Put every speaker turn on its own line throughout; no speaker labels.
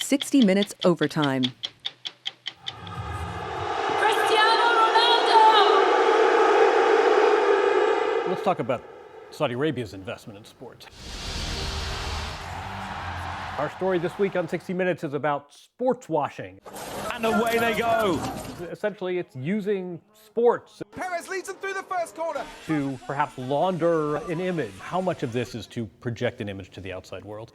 60 Minutes Overtime.
Let's talk about Saudi Arabia's investment in sports. Our story this week on 60 Minutes is about sports washing.
And away they go.
Essentially, it's using sports
Perez leads them through the first corner
to perhaps launder an image. How much of this is to project an image to the outside world?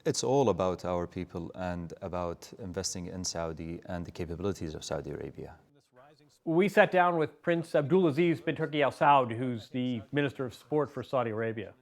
It's all about our people and about investing in Saudi and the capabilities of Saudi Arabia.
We sat down with Prince Abdulaziz bin Turki Al Saud, who's the Minister of Sport for Saudi Arabia.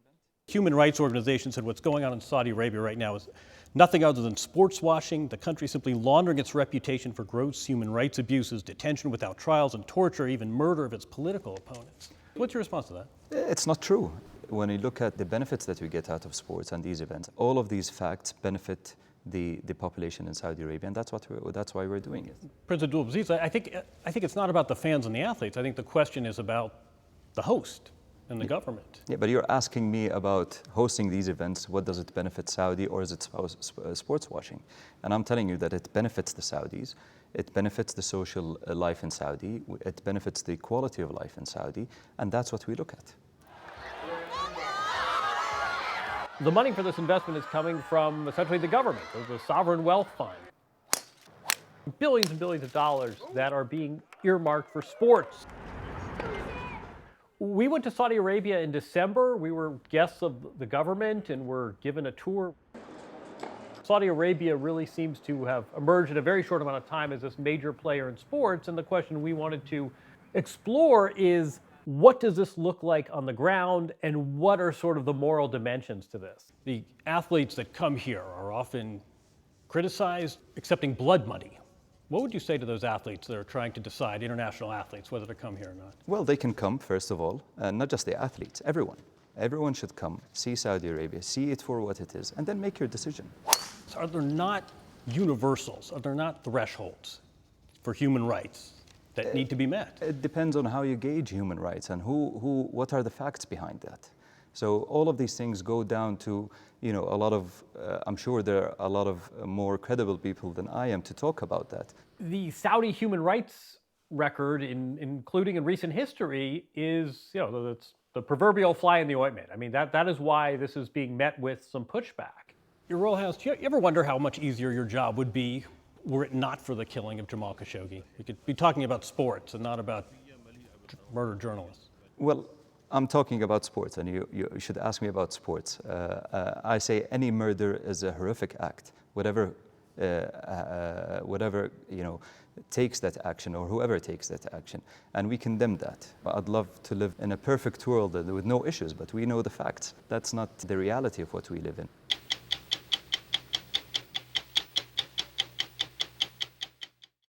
Human rights organizations said what's going on in Saudi Arabia right now is nothing other than sports washing, the country simply laundering its reputation for gross human rights abuses, detention without trials, and torture, even murder of its political opponents. What's your response to that?
It's not true. When you look at the benefits that we get out of sports and these events, all of these facts benefit the population in Saudi Arabia, and that's why we're doing it.
Prince Abdulaziz, I think it's not about the fans and the athletes. I think the question is about the host and the government.
Yeah, but you're asking me about hosting these events. What does it benefit Saudi, or is it sports washing? And I'm telling you that it benefits the Saudis. It benefits the social life in Saudi. It benefits the quality of life in Saudi, and that's what we look at.
The money for this investment is coming from essentially the government, the sovereign wealth fund. Billions and billions of dollars that are being earmarked for sports. We went to Saudi Arabia in December. We were guests of the government and were given a tour. Saudi Arabia really seems to have emerged in a very short amount of time as this major player in sports. And the question we wanted to explore is, what does this look like on the ground, and what are sort of the moral dimensions to this? The athletes that come here are often criticized accepting blood money. What would you say to those athletes that are trying to decide, international athletes, whether to come here or not?
Well, they can come, first of all, and not just the athletes, everyone. Everyone should come, see Saudi Arabia, see it for what it is, and then make your decision.
So are there not universals? Are there not thresholds for human rights that need to be met?
It depends on how you gauge human rights and what are the facts behind that. So all of these things go down to, a lot of, I'm sure there are a lot of more credible people than I am to talk about that.
The Saudi human rights record, including in recent history, is, it's the proverbial fly in the ointment. I mean, that is why this is being met with some pushback. Your Royal Highness, do you ever wonder how much easier your job would be were it not for the killing of Jamal Khashoggi? You could be talking about sports and not about murdered journalists.
Well, I'm talking about sports, and you should ask me about sports. I say any murder is a horrific act, whatever takes that action, or whoever takes that action, and we condemn that. I'd love to live in a perfect world with no issues, but we know the facts. That's not the reality of what we live in.